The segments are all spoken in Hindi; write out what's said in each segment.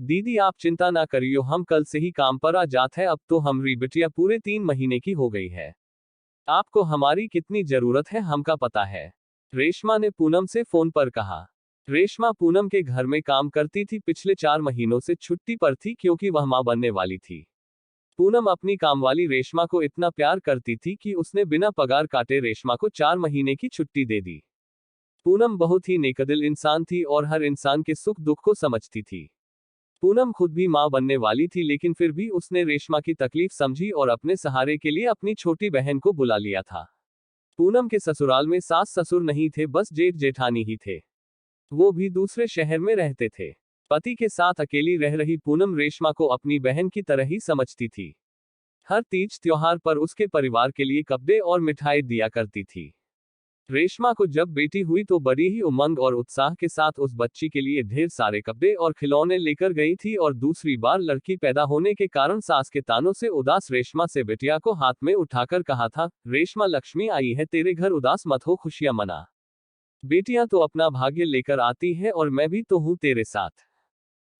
दीदी आप चिंता ना करियो, हम कल से ही काम पर आ जात है। अब तो हमारी बिटिया पूरे 3 महीने की हो गई है। आपको हमारी कितनी जरूरत है हमका पता है, रेशमा ने पूनम से फोन पर कहा। रेशमा पूनम के घर में काम करती थी, पिछले 4 महीनों से छुट्टी पर थी क्योंकि वह मां बनने वाली थी। पूनम अपनी कामवाली रेशमा को इतना प्यार करती थी कि उसने बिना पगार काटे रेशमा को 4 महीने की छुट्टी दे दी। पूनम बहुत ही नेकदिल इंसान थी और हर इंसान के सुख दुख को समझती थी। पूनम खुद भी मां बनने वाली थी, लेकिन फिर भी उसने रेशमा की तकलीफ समझी और अपने सहारे के लिए अपनी छोटी बहन को बुला लिया था। पूनम के ससुराल में सास ससुर नहीं थे, बस जेठ जेठानी ही थे। वो भी दूसरे शहर में रहते थे। पति के साथ अकेली रह रही पूनम रेशमा को अपनी बहन की तरह ही समझती थी। हर तीज त्योहार पर उसके परिवार के लिए कपड़े और मिठाई दिया करती थी। रेशमा को जब बेटी हुई तो बड़ी ही उमंग और उत्साह के साथ उस बच्ची के लिए ढेर सारे कपड़े और खिलौने लेकर गई थी, और दूसरी बार लड़की पैदा होने के कारण सास के तानों से उदास रेशमा से बिटिया को हाथ में उठाकर कहा था, रेशमा लक्ष्मी आई है तेरे घर, उदास मत हो, खुशियां मना। बेटियां तो अपना भाग्य लेकर आती है और मैं भी तो हूं तेरे साथ।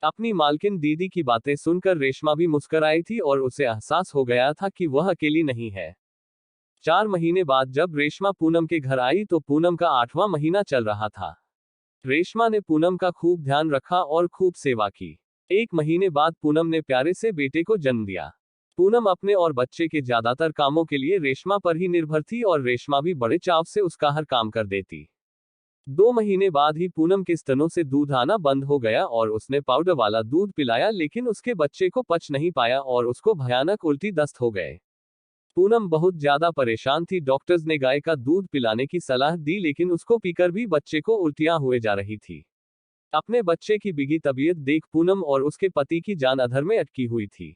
अपनी मालकिन दीदी की बातें सुनकर रेशमा भी मुस्कुराई थी और उसे एहसास हो गया था कि वह अकेली नहीं है। 4 महीने बाद जब रेशमा पूनम के घर आई तो पूनम का 8वां महीना चल रहा था। रेशमा ने पूनम का खूब ध्यान रखा और खूब सेवा की। 1 महीने बाद पूनम ने प्यारे से बेटे को जन्म दिया। पूनम अपने और बच्चे के ज्यादातर कामों के लिए रेशमा पर ही निर्भर थी और रेशमा भी बड़े चाव से उसका हर काम कर देती। 2 महीने बाद ही पूनम के स्तनों से दूध आना बंद हो गया और उसने पाउडर वाला दूध पिलाया, लेकिन उसके बच्चे को पच नहीं पाया और उसको भयानक उल्टी दस्त हो गए। पूनम बहुत ज्यादा परेशान थी। डॉक्टर्स ने गाय का दूध पिलाने की सलाह दी, लेकिन उसको पीकर भी बच्चे को उल्टियां हुए जा रही थी। अपने बच्चे की बिगड़ी तबीयत देख पूनम और उसके पति की जान अधर में अटकी हुई थी।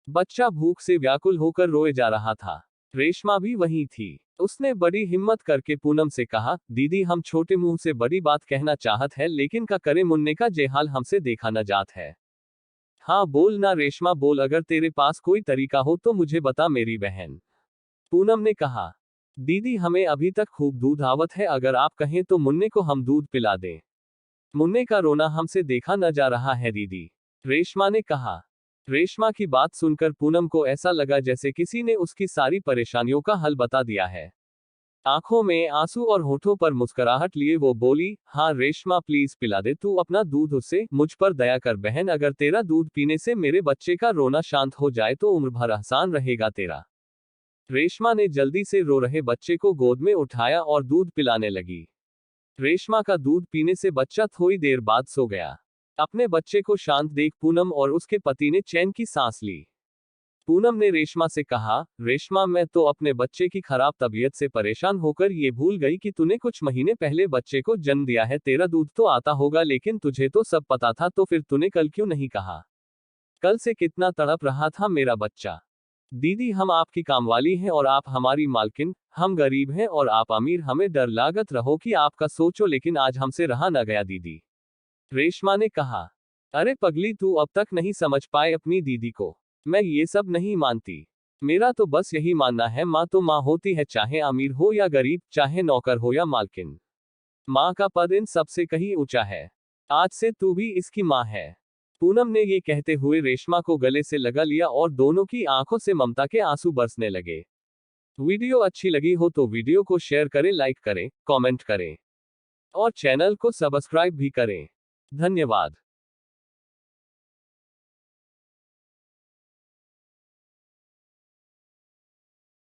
बच्चा भूख से व्याकुल होकर रोए जा रहा था। रेशमा भी वहीं थी। उसने बड़ी हिम्मत करके पूनम से कहा, दीदी हम छोटे मुंह से बड़ी बात कहना चाहत है, लेकिन का करे मुन्ने का जे हाल हमसे देखा न जात है। हाँ बोल ना रेशमा बोल, अगर तेरे पास कोई तरीका हो तो मुझे बता मेरी बहन। पूनम ने कहा, दीदी हमें अभी तक खूब दूध आवत है, अगर आप कहें तो मुन्ने को हम दूध पिला दें। मुन्ने का रोना हमसे देखा न जा रहा है दीदी, रेशमा ने कहा। रेशमा की बात सुनकर पूनम को ऐसा लगा जैसे किसी ने उसकी सारी परेशानियों का हल बता दिया है। आंखों में आंसू और होठों पर मुस्कुराहट लिए वो बोली, हाँ रेशमा प्लीज पिला दे तू अपना दूध उसे, मुझ पर दया कर बहन, अगर तेरा दूध पीने से मेरे बच्चे का रोना शांत हो जाए तो उम्र भर आसान रहेगा तेरा। रेशमा ने जल्दी से रो रहे बच्चे को गोद में उठाया और दूध पिलाने लगी। रेशमा का दूध पीने से बच्चा थोड़ी देर बाद सो गया। अपने बच्चे को शांत देख पूनम और उसके पति ने चैन की सांस ली। पूनम ने रेशमा से कहा, रेशमा मैं तो अपने बच्चे की खराब तबीयत से परेशान होकर ये भूल गई कि तूने कुछ महीने पहले बच्चे को जन्म दिया है। तेरा दूध तो आता होगा, लेकिन तुझे तो सब पता था, तो फिर तूने कल क्यों नहीं कहा? कल से कितना तड़प रहा था मेरा बच्चा। दीदी हम आपकी कामवाली हैं और आप हमारी मालकिन, हम गरीब हैं और आप अमीर, हमें डर लागत रहो कि आपका सोचो, लेकिन आज हमसे रहा न गया दीदी, रेशमा ने कहा। अरे पगली तू अब तक नहीं समझ पाए अपनी दीदी को। मैं ये सब नहीं मानती। मेरा तो बस यही मानना है, माँ तो माँ होती है, चाहे अमीर हो या गरीब, चाहे नौकर हो या मालकिन। माँ का पद इन सबसे कहीं ऊंचा है। आज से तू भी इसकी माँ है। पूनम ने ये कहते हुए रेशमा को गले से लगा लिया और दोनों की आंखों से ममता के आंसू बरसने लगे। वीडियो अच्छी लगी हो तो वीडियो को शेयर करें, लाइक करें, कमेंट करें और चैनल को सब्सक्राइब भी करें। धन्यवाद।